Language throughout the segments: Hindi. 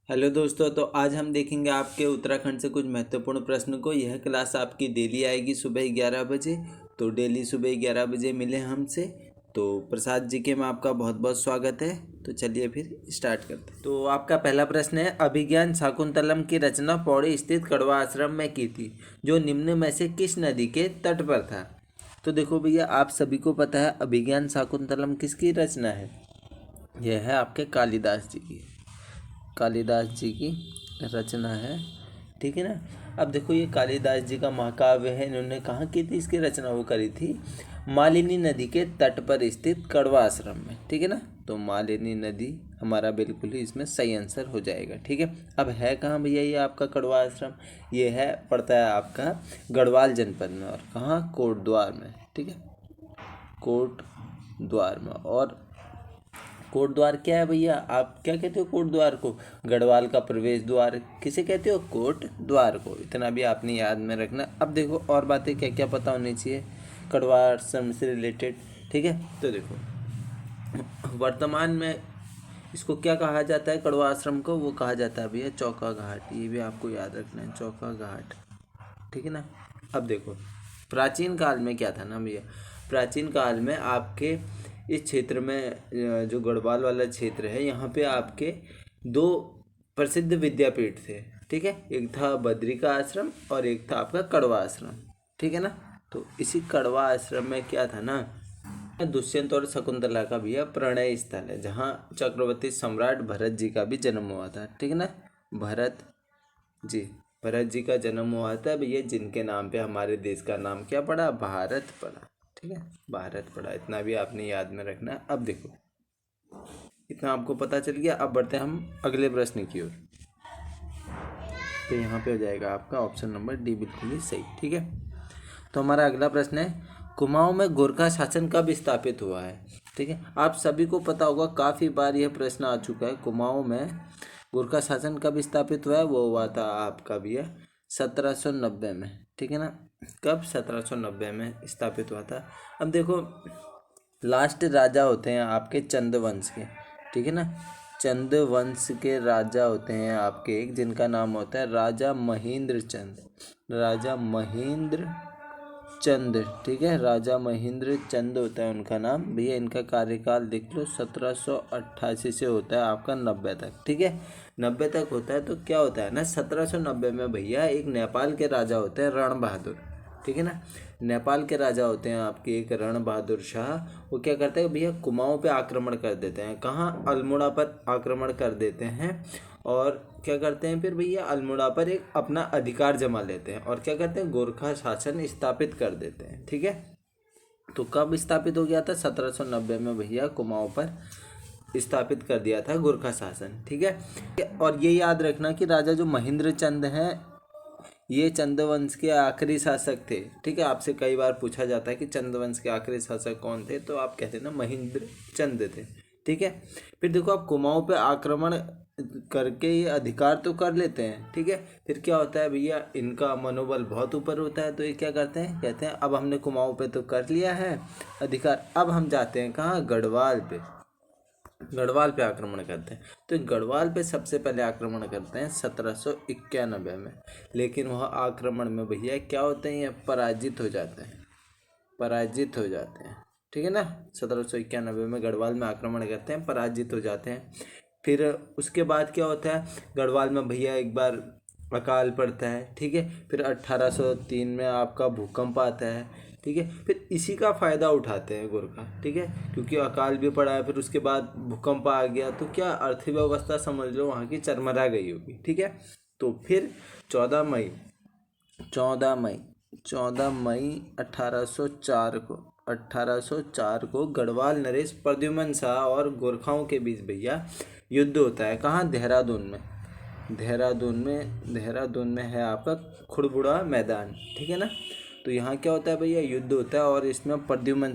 हेलो दोस्तों, तो आज हम देखेंगे आपके उत्तराखंड से कुछ महत्वपूर्ण प्रश्न को। यह क्लास आपकी डेली आएगी सुबह 11 बजे। तो डेली सुबह 11 बजे मिले हमसे। तो प्रसाद जी के में आपका बहुत बहुत स्वागत है। तो चलिए फिर स्टार्ट करते हैं। तो आपका पहला प्रश्न है, अभिज्ञान शाकुंतलम की रचना पौड़ी स्थित कड़वा आश्रम में की थी, जो निम्न में से किस नदी के तट पर था। तो देखो भैया, आप सभी को पता है अभिज्ञान शाकुंतलम किसकी रचना है। यह है आपके कालिदास जी की रचना है। ठीक है ना। अब देखो, ये कालिदास जी का महाकाव्य है। इन्होंने कहाँ की थी इसकी रचना? वो करी थी मालिनी नदी के तट पर स्थित कड़वा आश्रम में। ठीक है ना। तो मालिनी नदी हमारा बिल्कुल ही इसमें सही आंसर हो जाएगा। ठीक है। अब है कहाँ भैया ये आपका कड़वा आश्रम? ये है, पड़ता है आपका गढ़वाल जनपद में। और कहाँ? कोटद्वार में। ठीक है, कोटद्वार में। और कोटद्वार क्या है भैया? आप क्या कहते हो कोटद्वार को? गढ़वाल का प्रवेश द्वार किसे कहते हो? कोटद्वार को। इतना भी आपने याद में रखना। अब देखो और बातें क्या क्या पता होनी चाहिए कड़वा आश्रम से रिलेटेड। ठीक है। तो देखो, वर्तमान में इसको क्या कहा जाता है कड़वा आश्रम को? वो कहा जाता है भैया चौका घाट। ये भी आपको याद रखना है, चौका घाट। ठीक है ना। अब देखो, प्राचीन काल में क्या था ना भैया, प्राचीन काल में आपके इस क्षेत्र में जो गढ़वाल वाला क्षेत्र है, यहाँ पे आपके दो प्रसिद्ध विद्यापीठ थे। ठीक है, एक था बद्री का आश्रम और एक था आपका कड़वा आश्रम। ठीक है ना। तो इसी कड़वा आश्रम में क्या था ना, दुष्यंत और शकुंतला का भी प्रणय स्थल है, जहाँ चक्रवर्ती सम्राट भरत जी का भी जन्म हुआ था। ठीक है ना। भरत जी भरत जी का जन्म हुआ था भैया, जिनके नाम पे हमारे देश का नाम क्या पड़ा? भारत पड़ा। ठीक है, भारत पड़ा। इतना भी आपने याद में रखना है। अब देखो, इतना आपको पता चल गया। अब बढ़ते हैं हम अगले प्रश्न की ओर। तो यहाँ पे हो जाएगा आपका ऑप्शन नंबर डी बिल्कुल ही सही। ठीक है। तो हमारा अगला प्रश्न है, कुमाऊं में गोरखा शासन कब स्थापित हुआ है? ठीक है, आप सभी को पता होगा, काफ़ी बार यह प्रश्न आ चुका है। कुमाऊं में गोरखा शासन कब स्थापित हुआ है? वो हुआ था आपका भैया 1790 में। ठीक है ना। कब? 1790 में स्थापित हुआ था। अब देखो, लास्ट राजा होते हैं आपके चंद वंश के। ठीक है ना। चंद वंश के राजा होते हैं आपके एक, जिनका नाम होता है राजा महेंद्र चंद। राजा महेंद्र चंद। ठीक है, राजा महेंद्र चंद होता है उनका नाम भैया। इनका कार्यकाल देख लो, 1788 से होता है आपका 90 तक। ठीक है, 90 तक होता है। तो क्या होता है ना, 1790 में भैया एक नेपाल के राजा होते हैं रण बहादुर। ठीक है ना। नेपाल के राजा होते हैं आपके एक रण बहादुर शाह। वो क्या करते हैं भैया, कुमाऊं पे आक्रमण कर देते हैं। कहाँ? अल्मोड़ा पर आक्रमण कर देते हैं। और क्या करते हैं फिर भैया, अल्मोड़ा पर एक अपना अधिकार जमा लेते हैं और क्या करते हैं, गोरखा शासन स्थापित कर देते हैं। ठीक है। तो कब स्थापित हो गया था? 1790 में भैया कुमाऊं पर स्थापित कर दिया था गोरखा शासन। ठीक है। और ये याद रखना कि राजा जो महेंद्र चंद हैं, ये चंद्रवंश के आखिरी शासक थे। ठीक है, आपसे कई बार पूछा जाता है कि चंद्रवंश के आखिरी शासक कौन थे, तो आप कहते हैं ना महेंद्र चंद थे। ठीक है। फिर देखो, आप कुमाऊं पे आक्रमण करके ये अधिकार तो कर लेते हैं। ठीक है। फिर क्या होता है भैया, इनका मनोबल बहुत ऊपर होता है। तो ये क्या करते हैं, कहते हैं अब हमने कुमाऊं पे तो कर लिया है अधिकार, अब हम जाते हैं कहाँ? गढ़वाल पे। गढ़वाल पे आक्रमण करते हैं। तो गढ़वाल पे सबसे पहले आक्रमण करते हैं 1791 में। लेकिन वह आक्रमण में भैया क्या होते हैं, ये पराजित हो जाते हैं। पराजित हो जाते हैं। ठीक है ना। 1791 में गढ़वाल में आक्रमण करते हैं, पराजित हो जाते हैं। फिर उसके बाद क्या होता है, गढ़वाल में भैया एक बार अकाल पड़ता है। ठीक है। फिर 1803 में आपका भूकंप आता है। ठीक है। फिर इसी का फ़ायदा उठाते हैं गोरखा। ठीक है, क्योंकि अकाल भी पड़ा है, फिर उसके बाद भूकंप आ गया, तो क्या अर्थव्यवस्था समझ लो वहाँ की चरमरा गई होगी। ठीक है। तो फिर 14 मई 14 मई 14 मई 1804 को गढ़वाल नरेश प्रद्युमन शाह और गोरखाओं के बीच भैया युद्ध होता है। कहाँ? देहरादून में। देहरादून में है आपका खुड़बुड़ा मैदान। ठीक है ना। तो यहाँ क्या होता है भैया, युद्ध होता है और इसमें प्रद्युमन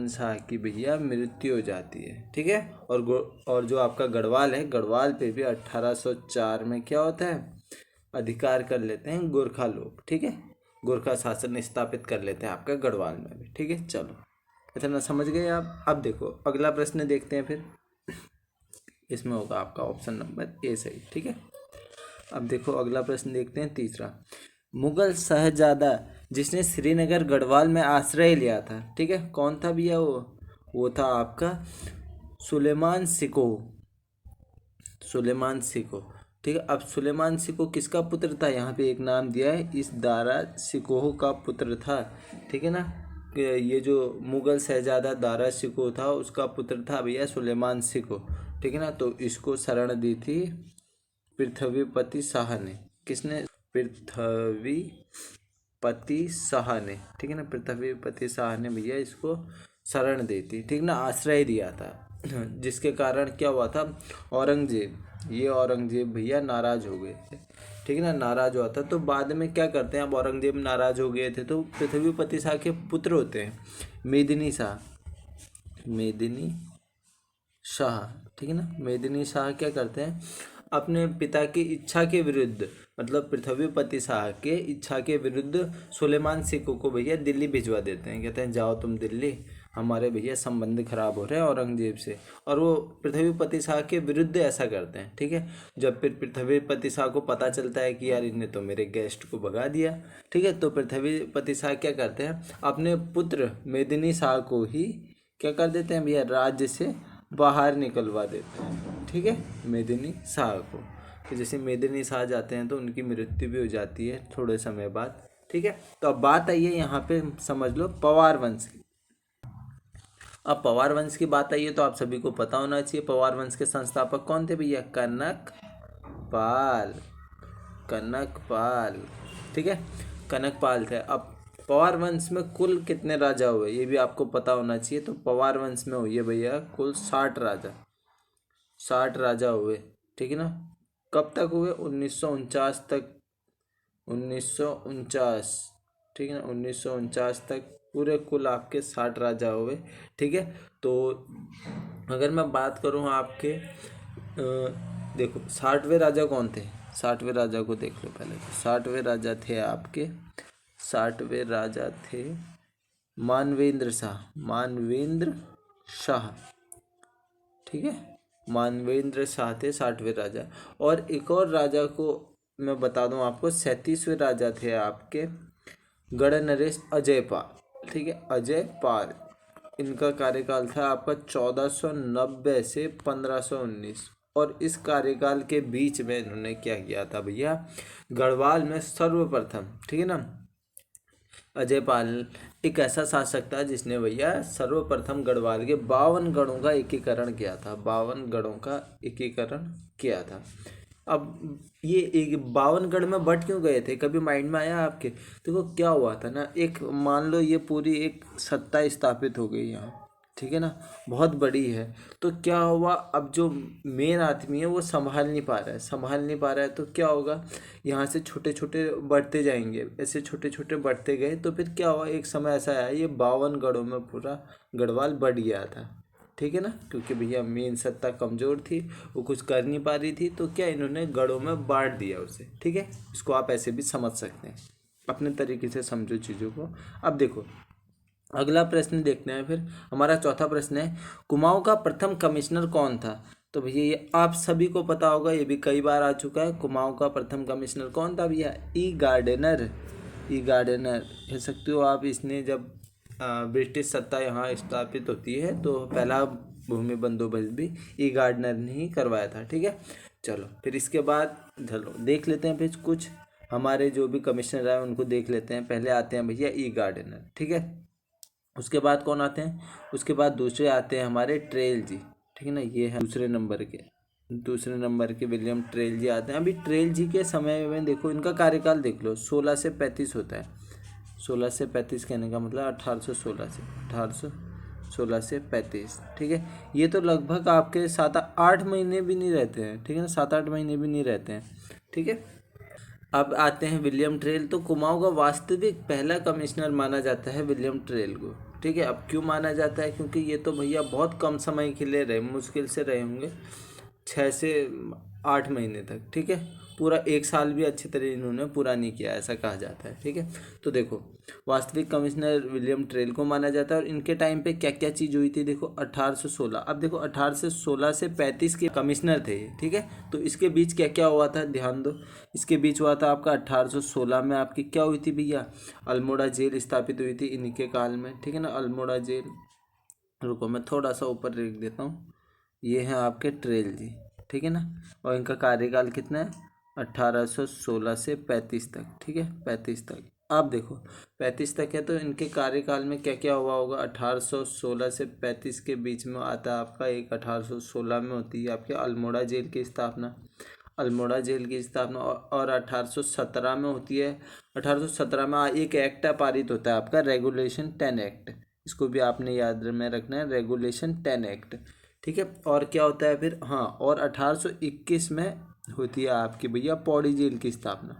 शाह की भैया मृत्यु हो जाती है। ठीक है। और जो आपका गढ़वाल है, गढ़वाल पे भी 1804 में क्या होता है, अधिकार कर लेते हैं गोरखा लोग। ठीक है, गोरखा शासन स्थापित कर लेते हैं आपका गढ़वाल में भी। ठीक है, चलो इतना समझ गए आप। अब देखो अगला प्रश्न देखते हैं फिर। इसमें होगा आपका ऑप्शन नंबर ए सही। ठीक है, अब देखो अगला प्रश्न देखते हैं, तीसरा। मुगल शहजादा जिसने श्रीनगर गढ़वाल में आश्रय लिया था, ठीक है, कौन था भैया वो था आपका सुलेमान सिको। सुलेमान सिको, ठीक है। अब सुलेमान सिको किसका पुत्र था, यहाँ पे एक नाम दिया है, इस दारा सिकोह का पुत्र था, ठीक है ना। ये जो मुगल शहजादा दारा सिकोह था उसका पुत्र था भैया सुलेमान सिको, ठीक है ना। तो इसको शरण दी थी पृथ्वीपति शाह ने। किसने, पृथ्वीपति शाह ने, ठीक है ना। पृथ्वीपति शाह ने भैया इसको शरण दी थी, ठीक ना, आश्रय दिया था, जिसके कारण क्या हुआ था, औरंगजेब भैया नाराज हो गए थे, ठीक है ना, नाराज हुआ था। तो बाद में क्या करते हैं, अब औरंगजेब नाराज हो गए थे तो पृथ्वीपति शाह के पुत्र होते हैं मेदिनी शाह, ठीक है ना। मेदिनी शाह क्या करते हैं, अपने पिता की इच्छा के विरुद्ध, मतलब पृथ्वीपति शाह के इच्छा के विरुद्ध सुलेमान सिको को भैया दिल्ली भिजवा देते हैं। कहते हैं जाओ तुम दिल्ली, हमारे भैया संबंध खराब हो रहे हैं औरंगजेब से, और वो पृथ्वीपति शाह के विरुद्ध ऐसा करते हैं, ठीक है। जब फिर पृथ्वीपति शाह को पता चलता है कि यार इन्हें तो मेरे गेस्ट को भगा दिया, ठीक है, तो पृथ्वीपति शाह क्या करते हैं, अपने पुत्र मेदिनी शाह को ही क्या कर देते हैं भैया, राज्य से बाहर निकलवा देते हैं, ठीक है, मेदिनी शाह को। तो जैसे मेदिनी शाह जाते हैं तो उनकी मृत्यु भी हो जाती है थोड़े समय बाद, ठीक है। तो अब बात आई है यहाँ पे, समझ लो पवार वंश की। अब पवार वंश की बात आई है तो आप सभी को पता होना चाहिए पवार वंश के संस्थापक कौन थे भैया, कनकपाल, ठीक है, कनकपाल थे। अब पवार वंश में कुल कितने राजा हुए ये भी आपको पता होना चाहिए। तो पवार वंश में हुए भैया कुल 60 राजा हुए, ठीक है ना। कब तक हुए, 1949 तक, 1949, ठीक है ना, 1949 तक पूरे कुल आपके 60 राजा हुए, ठीक है। तो अगर मैं बात करूँ आपके देखो 60वें राजा कौन थे, 60वें राजा को देख लो पहले। तो 60वें राजा थे आपके, 60वें राजा थे मानवेंद्र शाह, ठीक है, मानवेंद्र शाह थे 60वें राजा। और एक और राजा को मैं बता दूं आपको, 37वें राजा थे आपके गणनरेश अजयपाल, ठीक है, अजयपाल। इनका कार्यकाल था आपका 1490 से 1519, और इस कार्यकाल के बीच में इन्होंने क्या किया था भैया, गढ़वाल में सर्वप्रथम, ठीक है ना, अजयपाल एक ऐसा शासक था जिसने भैया सर्वप्रथम गढ़वाल के 52 गढ़ों का एकीकरण किया था, 52 गढ़ों का एकीकरण किया था। अब ये एक 52 गढ़ में बट क्यों गए थे, कभी माइंड में आया आपके? देखो क्या हुआ था ना, एक मान लो ये पूरी एक सत्ता स्थापित हो गई यहाँ, ठीक है ना, बहुत बड़ी है। तो क्या हुआ, अब जो मेन आदमी है वो संभाल नहीं पा रहा है, तो क्या होगा, यहाँ से छोटे छोटे बढ़ते जाएंगे, ऐसे छोटे छोटे बढ़ते गए। तो फिर क्या हुआ, एक समय ऐसा आया ये 52 गढ़ों में पूरा गढ़वाल बढ़ गया था, ठीक है ना, क्योंकि भैया मेन सत्ता कमज़ोर थी, वो कुछ कर नहीं पा रही थी, तो क्या इन्होंने गढ़ों में बांट दिया उसे, ठीक है। इसको आप ऐसे भी समझ सकते हैं, अपने तरीके से समझो चीज़ों को। अब देखो अगला प्रश्न देखते हैं, फिर हमारा चौथा प्रश्न है, कुमाऊं का प्रथम कमिश्नर कौन था? तो भैया ये आप सभी को पता होगा, ये भी कई बार आ चुका है। कुमाऊं का प्रथम कमिश्नर कौन था भैया? ई गार्डनर कह सकते हो आप। इसने जब ब्रिटिश सत्ता यहाँ स्थापित होती है तो पहला भूमि बंदोबस्त भी ई गार्डनर ने ही करवाया था, ठीक है। चलो फिर इसके बाद चलो देख लेते हैं, फिर कुछ हमारे जो भी कमिश्नर आए उनको देख लेते हैं। पहले आते हैं भैया ई गार्डनर, ठीक है। उसके बाद कौन आते हैं? उसके बाद दूसरे आते हैं हमारे ट्रेल जी, ठीक है ना, ये है दूसरे नंबर के विलियम ट्रेल जी आते हैं। अभी ट्रेल जी के समय में देखो इनका कार्यकाल देख लो, 16 से 35 होता है। 16 से 35 कहने का मतलब 1816 से 35, ठीक है। ये तो लगभग आपके 7-8 महीने भी नहीं रहते हैं, ठीक है ना, 7-8 महीने भी नहीं रहते हैं, ठीक है। अब आते हैं विलियम ट्रेल। तो कुमाऊं का वास्तविक पहला कमिश्नर माना जाता है विलियम ट्रेल को, ठीक है। अब क्यों माना जाता है? क्योंकि ये तो भैया बहुत कम समय के लिए रहे, मुश्किल से रहे होंगे 6 से 8 महीने तक, ठीक है। पूरा 1 साल भी अच्छी तरह इन्होंने पूरा नहीं किया, ऐसा कहा जाता है, ठीक है। तो देखो, वास्तविक कमिश्नर विलियम ट्रेल को माना जाता है। और इनके टाइम पे क्या क्या चीज़ हुई थी, देखो 1816। अब देखो 1816 से 35 के कमिश्नर थे ये, ठीक है। तो इसके बीच क्या क्या हुआ था, ध्यान दो। इसके बीच हुआ था आपका 1816 में आपकी क्या हुई थी भैया, अल्मोड़ा जेल स्थापित हुई थी इनके काल में, ठीक है ना, अल्मोड़ा जेल। रुको मैं थोड़ा सा ऊपर लिख देता हूँ। ये हैं आपके ट्रेल जी, ठीक है ना। और इनका कार्यकाल कितना है, 1816 से 35 तक, ठीक है, 35 तक। अब देखो 35 तक है, तो इनके कार्यकाल में क्या क्या हुआ होगा। 1816 से 35 के बीच में आता है आपका एक, 1816 में होती है आपके अल्मोड़ा जेल की स्थापना, अल्मोड़ा जेल की स्थापना। और 1817 में होती है, 1817 में एक एक्ट पारित होता है आपका, रेगुलेशन 10 एक्ट। इसको भी आपने याद में रखना है, रेगुलेशन 10 एक्ट, ठीक है। और क्या होता है फिर, हाँ, और 1821 में होती है आपकी भैया पौड़ी जेल की स्थापना,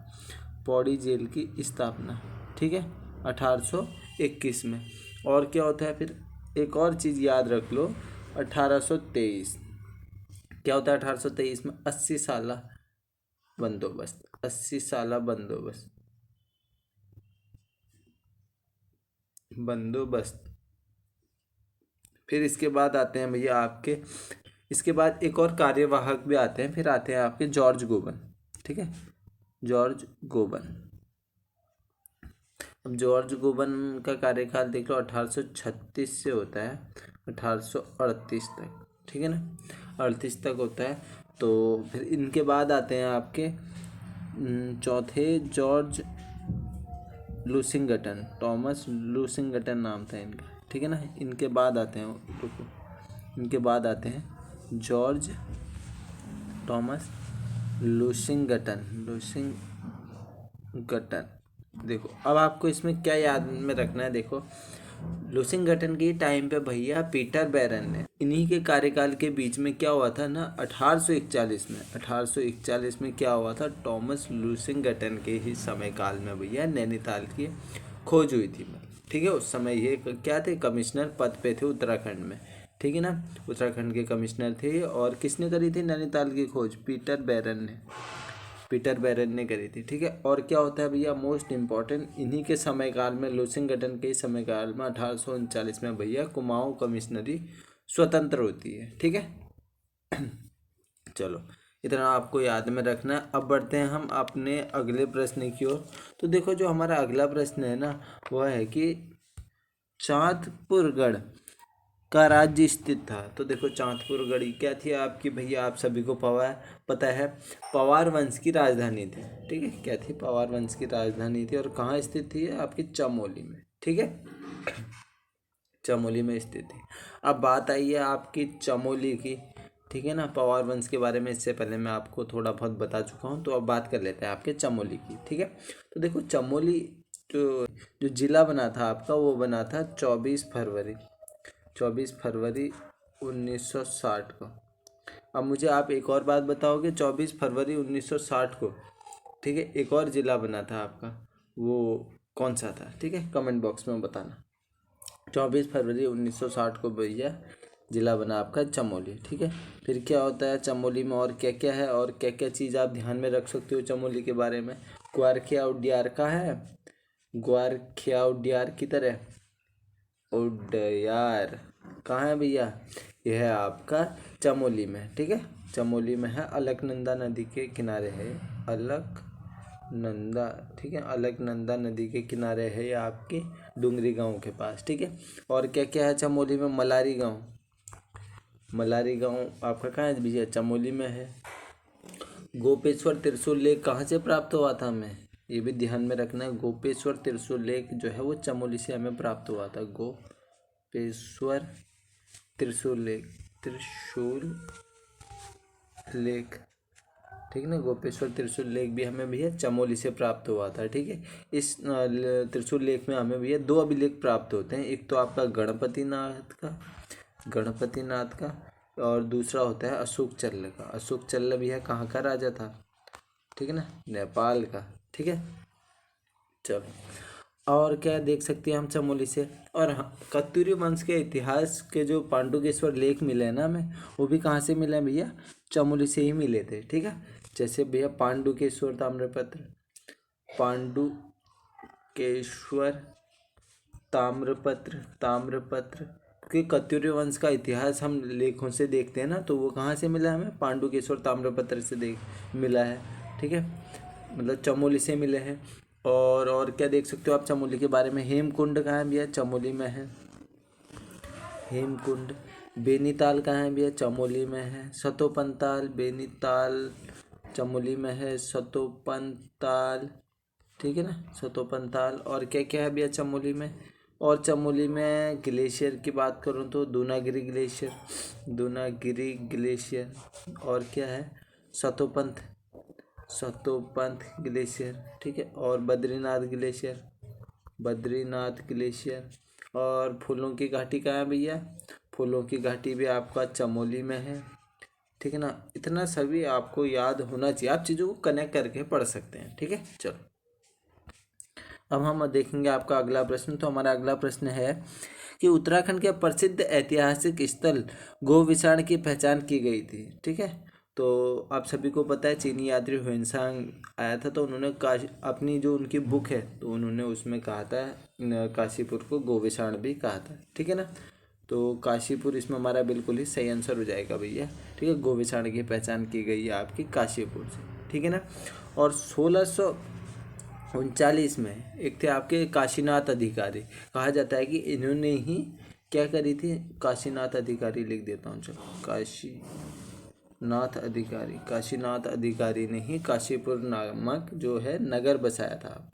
पौड़ी जेल की स्थापना, ठीक है, 1821 में। और क्या होता है फिर, एक और चीज़ याद रख लो, 1823 क्या होता है, 1823 में 80 साला बंदोबस्त, 80 साला बंदोबस्त, बंदोबस्त। फिर इसके बाद आते हैं भैया आपके, इसके बाद एक और कार्यवाहक भी आते हैं, फिर आते हैं आपके जॉर्ज गोबन, ठीक है, जॉर्ज गोबन। अब जॉर्ज गोबन का कार्यकाल देख लो, 1836 से होता है 1838 तक, ठीक है ना, 38 तक होता है। तो फिर इनके बाद आते हैं आपके चौथे, जॉर्ज लूसिंगटन, टॉमस लूसिंगटन नाम था इनका, ठीक है ना। इनके बाद आते हैं, रुको, इनके बाद आते हैं जॉर्ज टॉमस लूसिंगटन, लूसिंगटन। देखो अब आपको इसमें क्या याद में रखना है, देखो लूसिंगटन के टाइम पे भैया पीटर बैरन ने, इन्हीं के कार्यकाल के बीच में क्या हुआ था ना, 1841 में, 1841 में क्या हुआ था, टॉमस लूसिंगटन के ही समय काल में भैया नैनीताल की खोज हुई थी, ठीक है। उस समय ये क्या थे, कमिश्नर पद पे थे उत्तराखंड में, ठीक है ना, उत्तराखंड के कमिश्नर थे। और किसने करी थी नैनीताल की खोज, पीटर बैरन ने, पीटर बैरन ने करी थी, ठीक है। और क्या होता है भैया, मोस्ट इंपॉर्टेंट, इन्हीं के समय काल में, लूसिंगटन के समय काल में 1839 में भैया कुमाऊं कमिश्नरी स्वतंत्र होती है, ठीक है। चलो इतना आपको याद में रखना है। अब बढ़ते हैं हम अपने अगले प्रश्न की ओर। तो देखो जो हमारा अगला प्रश्न है ना, वह है कि चांदपुरगढ़ का राज्य स्थित था। तो देखो चांदपुरगढ़ क्या थी आपकी भैया, आप सभी को पता है, पवार वंश की राजधानी थी, ठीक है। क्या थी, पवार वंश की राजधानी थी। और कहाँ स्थित थी, आपकी चमोली में, ठीक है, चमोली में स्थित थी। अब बात आई है आपकी चमोली की, ठीक है ना। पवार वंश के बारे में इससे पहले मैं आपको थोड़ा बहुत बता चुका हूँ, तो अब बात कर लेते हैं आपके चमोली की, ठीक है। तो देखो चमोली जो जो जिला बना था आपका, वो बना था 24 फरवरी 1960 को। अब मुझे आप एक और बात बताओगे, 24 फरवरी 1960 को, ठीक है, एक और ज़िला बना था आपका, वो कौन सा था, ठीक है, कमेंट बॉक्स में बताना। 24 फरवरी 1960 को भैया ज़िला बना आपका चमोली, ठीक है। फिर क्या होता है चमोली में, और क्या क्या है, और क्या क्या चीज़ आप ध्यान में रख सकते हो चमोली के बारे में। ग्वारखिया उड्यार का है, ग्वारखिया उड्यार की तरह, उड्यार कहाँ है भैया, यह है आपका चमोली में, ठीक है, चमोली में है, अलकनंदा नदी के किनारे है, अलकनंदा, ठीक है, अलकनंदा नदी के किनारे है ये आपके डुंगरी गांव के पास, ठीक है। और क्या क्या है चमोली में, मलारी गांव, मलारी गांव आपका कहाँ है भैया, चमोली में है। गोपेश्वर त्रिशूल लेक कहाँ से प्राप्त हुआ था हमें, ये भी ध्यान में रखना है। गोपेश्वर त्रिशूल लेक जो है वो चमोली से हमें प्राप्त हुआ था, गोपेश्वर त्रिशूल लेक, त्रिशूल लेक, ठीक है ना, गोपेश्वर त्रिशूल लेक भी हमें भैया चमोली से प्राप्त हुआ था, ठीक है। इस त्रिशूल लेक में हमें भैया 2 अभिलेख प्राप्त होते हैं, एक तो आपका गणपतिनाथ का, और दूसरा होता है अशोक चल्ल का। अशोक चल्ल भैया कहाँ का राजा था, ठीक है ना, नेपाल का, ठीक है। चलो और क्या देख सकते हैं हम चमोली से, और हाँ, कत्यूरी वंश के इतिहास के जो पांडुकेश्वर लेख मिले हैं ना हमें, वो भी कहाँ से मिले हैं भैया, चमोली से ही मिले थे। ठीक है, जैसे भैया पांडुकेश्वर ताम्रपत्र, पांडुकेश्वर ताम्रपत्र के कत्यूरी वंश का इतिहास हम लेखों से देखते हैं ना, तो वो कहाँ से मिला हमें? पांडुकेश्वर ताम्रपत्र से मिला है। ठीक है, मतलब चमोली से मिले हैं। और क्या देख सकते हो आप चमोली के बारे में? हेमकुंड कहाँ है भैया? चमोली में है हेमकुंड। बेनीताल कहाँ है भैया? चमोली में है। सतोपंताल, बेनीताल चमोली में है। सतोपंताल, ठीक है ना, सतोपंताल। और क्या क्या है भैया चमोली में? और चमोली में ग्लेशियर की बात करूँ तो दूनागिरी ग्लेशियर। और क्या है? सतोपंथ ग्लेशियर। ठीक है, और बद्रीनाथ ग्लेशियर। और फूलों की घाटी कहाँ है भैया? फूलों की घाटी भी आपका चमोली में है। ठीक है ना, इतना सभी आपको याद होना चाहिए, आप चीज़ों को कनेक्ट करके पढ़ सकते हैं। ठीक है, चलो अब हम देखेंगे आपका अगला प्रश्न। तो हमारा अगला प्रश्न है कि उत्तराखंड के प्रसिद्ध ऐतिहासिक स्थल गोविषाण की पहचान की गई थी। ठीक है, तो आप सभी को पता है चीनी यात्री ह्वेनसांग आया था, तो उन्होंने अपनी जो उनकी बुक है तो उन्होंने उसमें कहा था काशीपुर को गोविषाण भी कहा था। ठीक है ना, तो काशीपुर इसमें हमारा बिल्कुल ही सही आंसर हो जाएगा भैया। ठीक है, गोविषाण की पहचान की गई है आपकी काशीपुर से। ठीक है ना, और 1639 में एक थे आपके काशीनाथ अधिकारी, कहा जाता है कि इन्होंने ही क्या करी थी? काशीनाथ अधिकारी लिख देता हूँ, चलो काशीनाथ अधिकारी ने ही काशीपुर नामक जो है नगर बसाया था।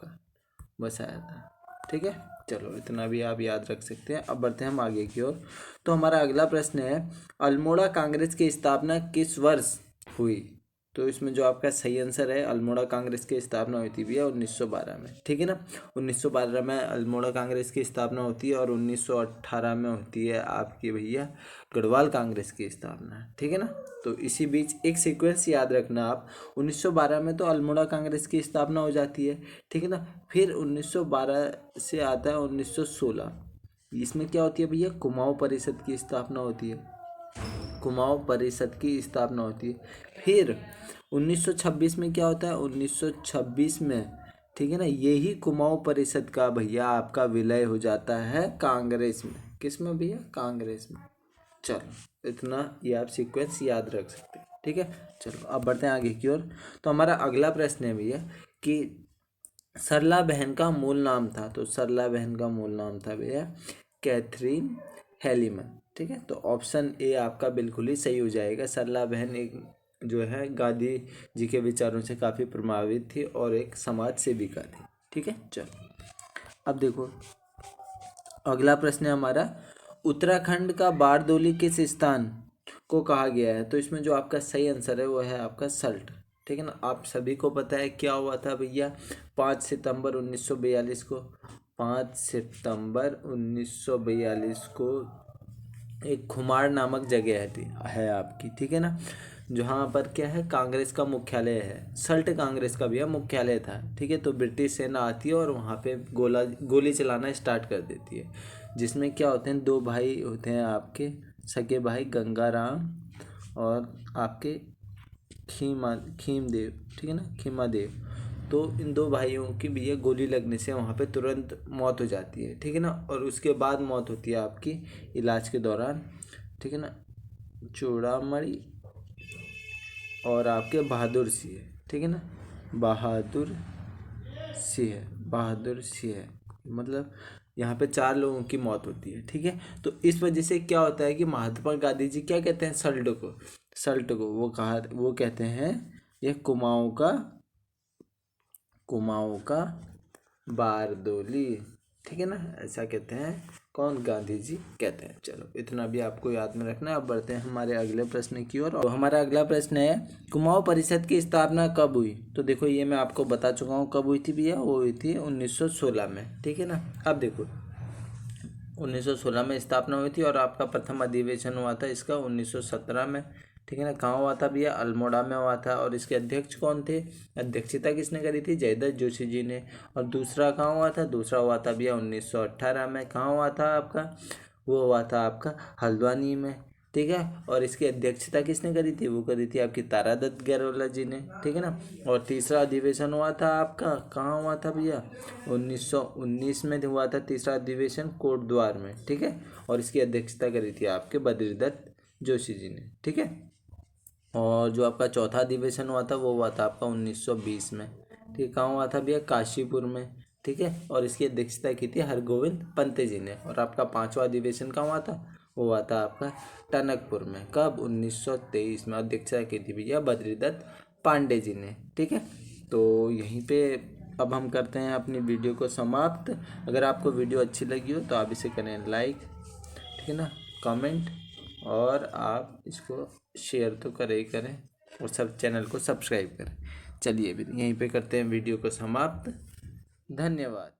ठीक है, चलो इतना भी आप याद रख सकते हैं। अब बढ़ते हैं हम आगे की ओर। तो हमारा अगला प्रश्न है, अल्मोड़ा कांग्रेस की स्थापना किस वर्ष हुई? तो इसमें जो आपका सही आंसर है, अल्मोड़ा कांग्रेस की स्थापना हुई थी भैया 1912 में। ठीक है ना, 1912 में अल्मोड़ा कांग्रेस की स्थापना होती है और 1918 में होती है आपकी भैया गढ़वाल कांग्रेस की स्थापना। ठीक है ना, तो इसी बीच एक सीक्वेंस याद रखना आप, 1912 में तो अल्मोड़ा कांग्रेस की स्थापना हो जाती है। ठीक है ना, फिर 1912 से आता है 1916, इसमें क्या होती है भैया? कुमाऊं परिषद की स्थापना होती है। फिर 1926 में क्या होता है? 1926 में, ठीक है ना, यही कुमाऊं परिषद का भैया आपका विलय हो जाता है कांग्रेस में। किस में भैया? कांग्रेस में। चलो इतना ये आप सीक्वेंस याद रख सकते हैं। ठीक है, चलो अब बढ़ते हैं आगे की ओर। तो हमारा अगला प्रश्न है भैया कि सरला बहन का मूल नाम था। तो सरला बहन का मूल नाम था भैया कैथरीन हेलीमन। ठीक है, तो ऑप्शन ए आपका बिल्कुल ही सही हो जाएगा। सरला बहन एक जो है गांधी जी के विचारों से काफ़ी प्रभावित थी और एक समाज सेविका थी। ठीक है, चलो अब देखो अगला प्रश्न है हमारा, उत्तराखंड का बारदोली किस स्थान को कहा गया है? तो इसमें जो आपका सही आंसर है वो है आपका सल्ट। ठीक है ना, आप सभी को पता है क्या हुआ था भैया 5 सितंबर 1942 को। 5 सितंबर 1942 को एक खुमार नामक जगह है आपकी। ठीक है ना, जहाँ पर क्या है? कांग्रेस का मुख्यालय है। सल्ट कांग्रेस का भी मुख्यालय था। ठीक है, तो ब्रिटिश सेना आती है और वहाँ पे गोली चलाना स्टार्ट कर देती है, जिसमें क्या होते हैं? 2 भाई होते हैं आपके सगे भाई, गंगाराम और आपके खीमदेव। ठीक है ना, खीमादेव। तो इन 2 भाइयों की भी ये गोली लगने से वहाँ पे तुरंत मौत हो जाती है। ठीक है ना, और उसके बाद मौत होती है आपकी इलाज के दौरान। ठीक है ना, चूड़ामणि और आपके बहादुर सिंह। ठीक है ना, बहादुर सिंह मतलब यहाँ पे 4 लोगों की मौत होती है। ठीक है, तो इस वजह से क्या होता है कि महात्मा गांधी जी क्या कहते हैं? सल्ट को वो कहते हैं ये कुमाऊं का बारदोली। ठीक है ना, ऐसा कहते हैं कौन? गांधी जी कहते हैं। चलो इतना भी आपको याद में रखना है। अब बढ़ते हैं हमारे अगले प्रश्न की ओर। तो हमारा अगला प्रश्न है, कुमाऊं परिषद की स्थापना कब हुई? तो देखो ये मैं आपको बता चुका हूँ कब हुई थी भैया, वो हुई थी 1916 में। ठीक है ना, अब देखो 1916 में स्थापना हुई थी और आपका प्रथम अधिवेशन हुआ था इसका 1917 में। ठीक है ना, कहाँ हुआ था भैया? अल्मोड़ा में हुआ था। और इसके अध्यक्ष कौन थे? अध्यक्षता किसने करी थी? जयदत्त जोशी जी ने। और दूसरा कहाँ हुआ था? दूसरा हुआ था भैया 1918 में। कहाँ हुआ था आपका? वो हुआ था आपका हल्द्वानी में। ठीक है। और इसकी अध्यक्षता किसने करी थी? वो करी थी आपकी तारादत्त गैरोला जी ने, ठीक है ना। और तीसरा अधिवेशन हुआ था आपका, कहाँ हुआ था भैया? 1919 में हुआ था तीसरा अधिवेशन, कोटद्वार में, ठीक है। और इसकी अध्यक्षता करी थी आपके बद्रीदत्त जोशी जी ने, ठीक है। और जो आपका चौथा अधिवेशन हुआ था वो हुआ था आपका 1920 में, ठीक। कहाँ हुआ था भैया? काशीपुर में, ठीक है। और इसकी अध्यक्षता की थी हरगोविंद पंत जी ने। और आपका पांचवा अधिवेशन कहाँ हुआ था? वो हुआ था आपका टनकपुर में, कब? 1923 में। अध्यक्षता की थी भैया बद्रीदत्त पांडे जी ने, ठीक है। तो यहीं पे अब हम करते हैं अपनी वीडियो को समाप्त। अगर आपको वीडियो अच्छी लगी हो तो आप इसे करें लाइक, ठीक है ना, कमेंट, और आप इसको शेयर तो करें ही करें, और सब चैनल को सब्सक्राइब करें। चलिए यहीं पे करते हैं वीडियो को समाप्त। धन्यवाद।